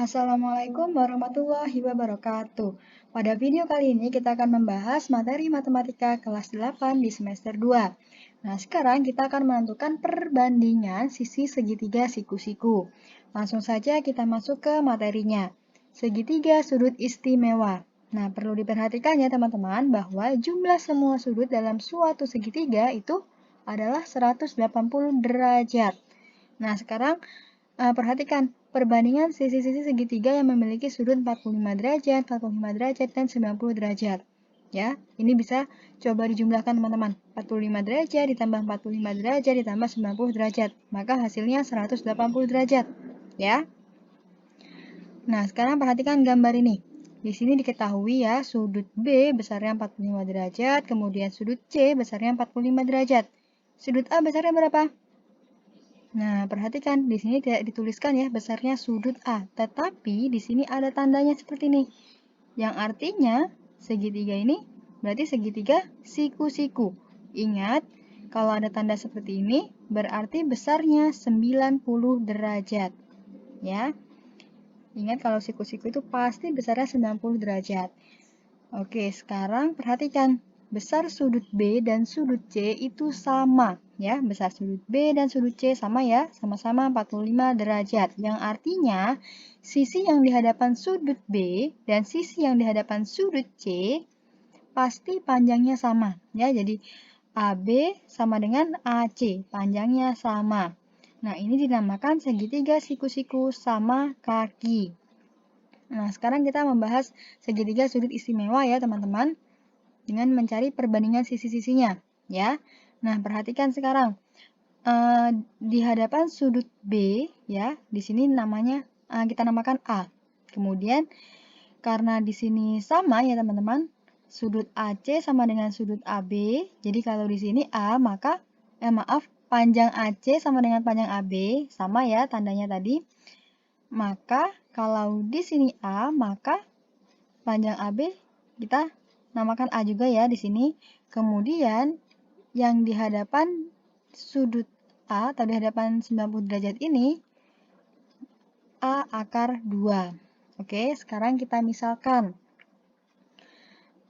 Assalamualaikum warahmatullahi wabarakatuh. Pada video kali ini kita akan membahas materi matematika kelas 8 di semester 2. Nah, sekarang kita akan menentukan perbandingan sisi segitiga siku-siku. Langsung saja kita masuk ke materinya. Segitiga sudut istimewa. Nah, perlu diperhatikan ya teman-teman bahwa jumlah semua sudut dalam suatu segitiga itu adalah 180 derajat. Nah, sekarang perhatikan perbandingan sisi-sisi segitiga yang memiliki sudut 45 derajat, 45 derajat, dan 90 derajat. Ya, ini bisa coba dijumlahkan teman-teman. 45 derajat ditambah 45 derajat ditambah 90 derajat. Maka hasilnya 180 derajat. Ya. Nah, sekarang perhatikan gambar ini. Di sini diketahui ya, sudut B besarnya 45 derajat, kemudian sudut C besarnya 45 derajat. Sudut A besarnya berapa? Nah, perhatikan di sini tidak dituliskan ya besarnya sudut A, tetapi di sini ada tandanya seperti ini. Yang artinya segitiga ini berarti segitiga siku-siku. Ingat, kalau ada tanda seperti ini berarti besarnya 90 derajat. Ya. Ingat kalau siku-siku itu pasti besarnya 90 derajat. Oke, sekarang perhatikan. Besar sudut B dan sudut C itu sama. Ya, besar sudut B dan sudut C sama ya, sama-sama 45 derajat. Yang artinya, sisi yang di hadapan sudut B dan sisi yang di hadapan sudut C pasti panjangnya sama. Ya, jadi AB sama dengan AC, panjangnya sama. Nah, ini dinamakan segitiga siku-siku sama kaki. Nah, sekarang kita membahas segitiga sudut istimewa ya, teman-teman, dengan mencari perbandingan sisi-sisinya, ya. Nah, perhatikan sekarang. Di hadapan sudut B, ya, di sini namanya kita namakan A. Kemudian, karena di sini sama ya, teman-teman, sudut AC sama dengan sudut AB. Jadi, kalau di sini A, maka, panjang AC sama dengan panjang AB, sama ya tandanya tadi. Maka kalau di sini A, maka panjang AB kita namakan A juga ya di sini. Kemudian yang di hadapan sudut A atau di hadapan 90 derajat ini A akar 2. Oke, sekarang kita misalkan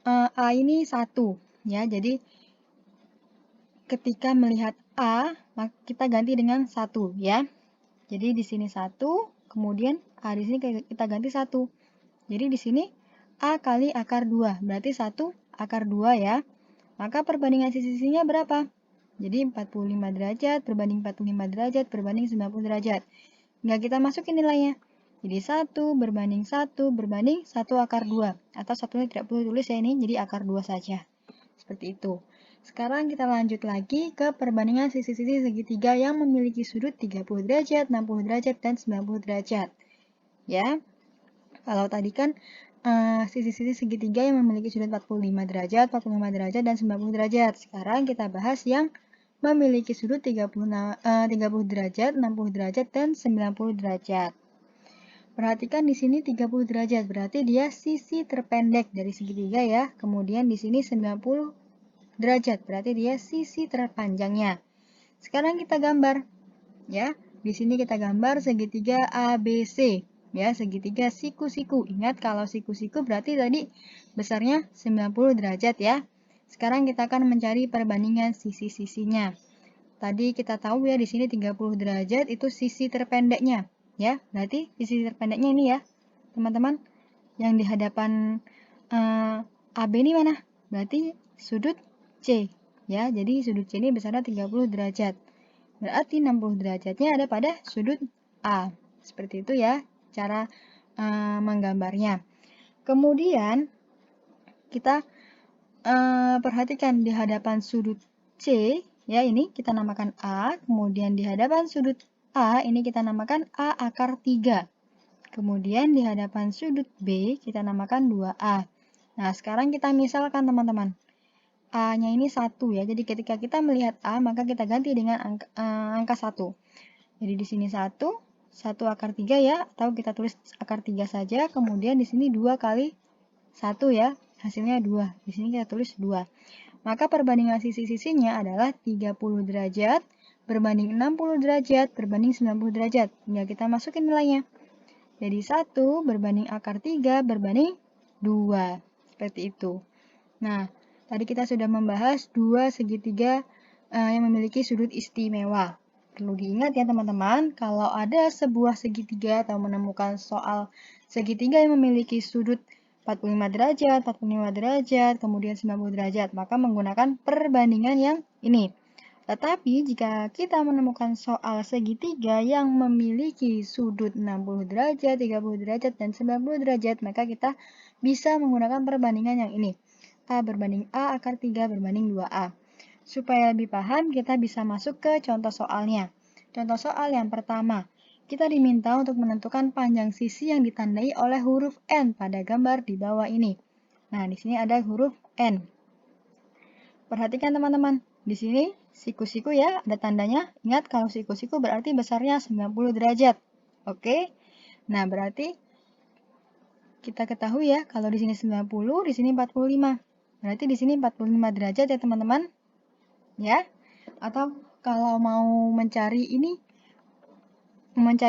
A ini 1 ya. Jadi ketika melihat A, maka kita ganti dengan 1 ya. Jadi di sini 1, kemudian A di sini kita ganti 1. Jadi di sini A kali akar 2, berarti 1 akar 2 ya. Maka perbandingan sisi-sisinya berapa? Jadi 45 derajat berbanding 45 derajat berbanding 90 derajat. Nggak kita masukin nilainya. Jadi 1 berbanding 1 berbanding 1 akar 2. Atau satunya tidak perlu tulis ya ini, jadi akar 2 saja. Seperti itu. Sekarang kita lanjut lagi ke perbandingan sisi-sisi segitiga yang memiliki sudut 30 derajat, 60 derajat, dan 90 derajat. Ya, kalau tadi kan sisi-sisi segitiga yang memiliki sudut 45 derajat, 45 derajat, dan 90 derajat. Sekarang kita bahas yang memiliki sudut 30 derajat, 60 derajat, dan 90 derajat. Perhatikan di sini 30 derajat, berarti dia sisi terpendek dari segitiga ya. Kemudian di sini 90 derajat, berarti dia sisi terpanjangnya. Sekarang kita gambar. Ya, di sini kita gambar segitiga ABC. Ya, segitiga siku-siku. Ingat kalau siku-siku berarti tadi besarnya 90 derajat ya. Sekarang kita akan mencari perbandingan sisi-sisinya. Tadi kita tahu ya di sini 30 derajat itu sisi terpendeknya. Ya, berarti sisi terpendeknya ini ya, teman-teman. Yang di hadapan AB ini mana? Berarti sudut C. Ya, jadi sudut C ini besarnya 30 derajat. Berarti 60 derajatnya ada pada sudut A. Seperti itu ya cara menggambarnya. Kemudian kita perhatikan di hadapan sudut C, ya ini kita namakan A. Kemudian di hadapan sudut A ini kita namakan A akar 3. Kemudian di hadapan sudut B kita namakan 2A. Nah, sekarang kita misalkan teman-teman. A-nya ini 1 ya. Jadi ketika kita melihat A, maka kita ganti dengan angka 1. Jadi di sini 1 akar 3 ya, atau kita tulis akar 3 saja. Kemudian di sini 2 kali 1 ya, hasilnya 2. Di sini kita tulis 2. Maka perbandingan sisi-sisinya adalah 30 derajat berbanding 60 derajat berbanding 90 derajat. Tinggal kita masukin nilainya. Jadi 1 berbanding akar 3 berbanding 2. Seperti itu. Nah, tadi kita sudah membahas dua segitiga yang memiliki sudut istimewa. Perlu diingat ya teman-teman, kalau ada sebuah segitiga atau menemukan soal segitiga yang memiliki sudut 45 derajat, 45 derajat, kemudian 90 derajat, maka menggunakan perbandingan yang ini. Tetapi jika kita menemukan soal segitiga yang memiliki sudut 60 derajat, 30 derajat, dan 90 derajat, maka kita bisa menggunakan perbandingan yang ini. A berbanding A akar 3 berbanding 2A. Supaya lebih paham, kita bisa masuk ke contoh soalnya. Contoh soal yang pertama, kita diminta untuk menentukan panjang sisi yang ditandai oleh huruf N pada gambar di bawah ini. Nah, di sini ada huruf N. Perhatikan teman-teman, di sini siku-siku ya, ada tandanya. Ingat kalau siku-siku berarti besarnya 90 derajat. Oke? Nah, berarti kita ketahui ya, kalau di sini 90, di sini 45. Berarti di sini 45 derajat ya teman-teman. Ya, atau kalau mau mencari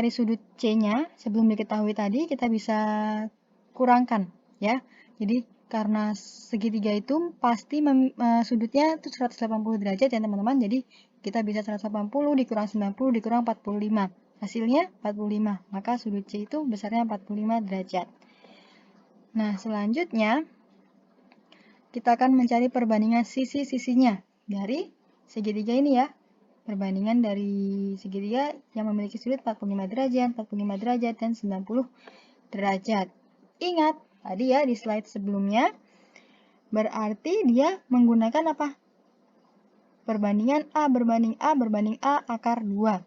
sudut C-nya sebelum diketahui tadi, kita bisa kurangkan ya. Jadi karena segitiga itu pasti sudutnya itu 180 derajat ya teman-teman. Jadi kita bisa 180 dikurang 90 dikurang 45. Hasilnya 45. Maka sudut C itu besarnya 45 derajat. Nah, selanjutnya kita akan mencari perbandingan sisi-sisinya dari segitiga ini ya. Perbandingan dari segitiga yang memiliki sudut 45 derajat, 45 derajat, dan 90 derajat. Ingat, tadi ya di slide sebelumnya, berarti dia menggunakan apa? Perbandingan A berbanding A berbanding A akar 2.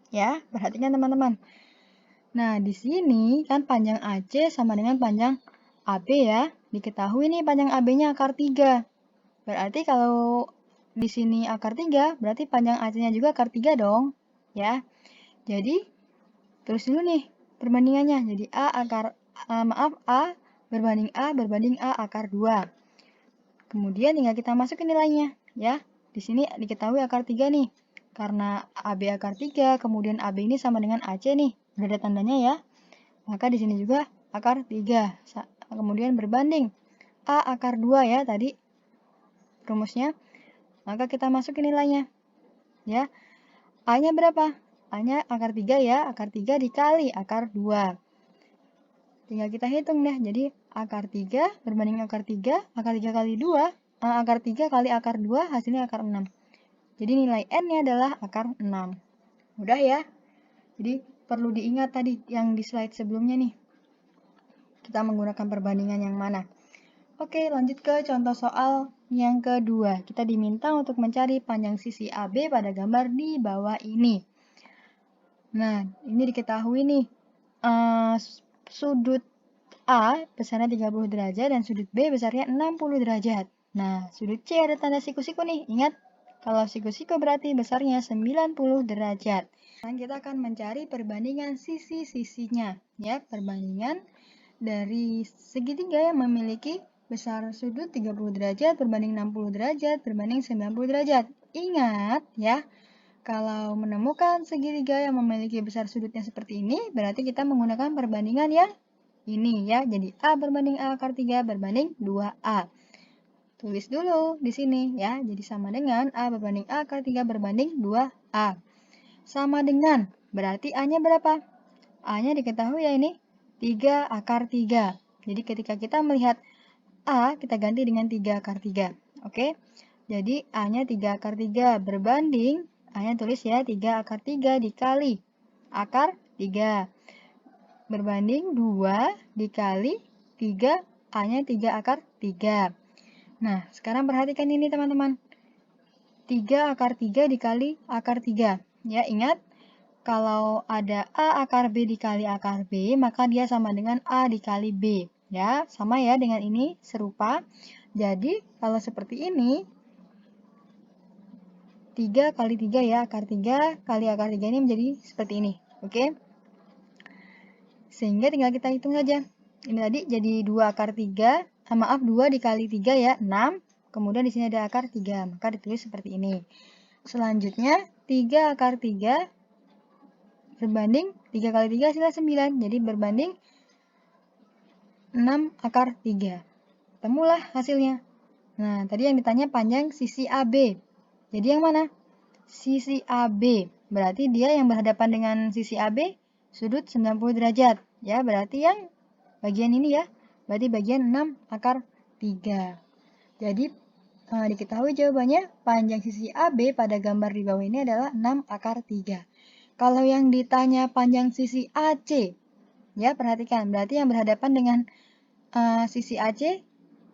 Ya, perhatikan teman-teman. Nah, di sini kan panjang AC sama dengan panjang AB ya. Diketahui nih panjang AB-nya akar 3. Berarti kalau di sini akar 3, berarti panjang AC-nya juga akar 3 dong. Ya. Jadi, terus dulu nih perbandingannya. Jadi A berbanding A akar 2. Kemudian tinggal kita masukin nilainya. Ya. Di sini diketahui akar 3 nih. Karena AB akar 3, kemudian AB ini sama dengan AC nih. Udah ada tandanya ya. Maka di sini juga akar 3. Kemudian berbanding A akar 2 ya tadi rumusnya. Maka kita masukin nilainya. Ya. A-nya berapa? A-nya akar 3 ya. Akar 3 dikali akar 2. Tinggal kita hitung deh. Jadi akar 3 berbanding akar 3. Akar 3 kali 2. Akar 3 kali akar 2 hasilnya akar 6. Jadi nilai N-nya adalah akar 6. Mudah ya. Jadi perlu diingat tadi yang di slide sebelumnya nih. Kita menggunakan perbandingan yang mana? Oke, lanjut ke contoh soal yang kedua. Kita diminta untuk mencari panjang sisi AB pada gambar di bawah ini. Nah, ini diketahui nih. Sudut A besarnya 30 derajat dan sudut B besarnya 60 derajat. Nah, sudut C ada tanda siku-siku nih. Ingat, kalau siku-siku berarti besarnya 90 derajat. Dan kita akan mencari perbandingan sisi-sisinya. Ya, perbandingan dari segitiga yang memiliki besar sudut 30 derajat berbanding 60 derajat berbanding 90 derajat. Ingat ya, kalau menemukan segitiga yang memiliki besar sudutnya seperti ini, berarti kita menggunakan perbandingan yang ini ya. Jadi A berbanding A akar 3 berbanding 2A. Tulis dulu di sini ya. Jadi sama dengan A berbanding A akar 3 berbanding 2A. Sama dengan, berarti A-nya berapa? A-nya diketahui ya ini 3 akar 3. Jadi ketika kita melihat A, kita ganti dengan 3 akar 3. Oke? Jadi A-nya 3 akar 3 berbanding, A-nya tulis ya 3 akar 3 dikali akar 3. Berbanding 2 dikali 3, A-nya 3 akar 3. Nah, sekarang perhatikan ini teman-teman. 3 akar 3 dikali akar 3. Ya, ingat, kalau ada A akar B dikali akar B, maka dia sama dengan A dikali B. Ya, sama ya dengan ini, serupa. Jadi, kalau seperti ini, 3 kali 3 ya, akar 3 kali akar 3 ini menjadi seperti ini. Oke? Sehingga tinggal kita hitung saja. Ini tadi jadi 2 akar 3, 2 dikali 3 ya, 6. Kemudian di sini ada akar 3, maka ditulis seperti ini. Selanjutnya, 3 akar 3 berbanding 3 kali 3 hasilnya 9. Jadi berbanding 6 akar 3. Temulah hasilnya. Nah, tadi yang ditanya panjang sisi AB. Jadi yang mana? Sisi AB. Berarti dia yang berhadapan dengan sisi AB sudut 90 derajat. Ya, berarti yang bagian ini ya. Berarti bagian 6 akar 3. Jadi diketahui jawabannya panjang sisi AB pada gambar di bawah ini adalah 6 akar 3. Kalau yang ditanya panjang sisi AC, ya perhatikan, berarti yang berhadapan dengan sisi AC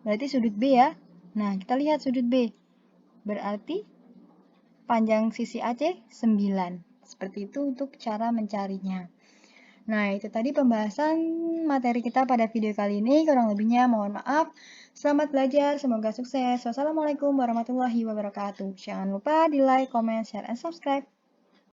berarti sudut B ya. Nah, kita lihat sudut B. Berarti panjang sisi AC 9. Seperti itu untuk cara mencarinya. Nah, itu tadi pembahasan materi kita pada video kali ini. Kurang lebihnya mohon maaf. Selamat belajar, semoga sukses. Wassalamualaikum warahmatullahi wabarakatuh. Jangan lupa di like, comment, share, and subscribe.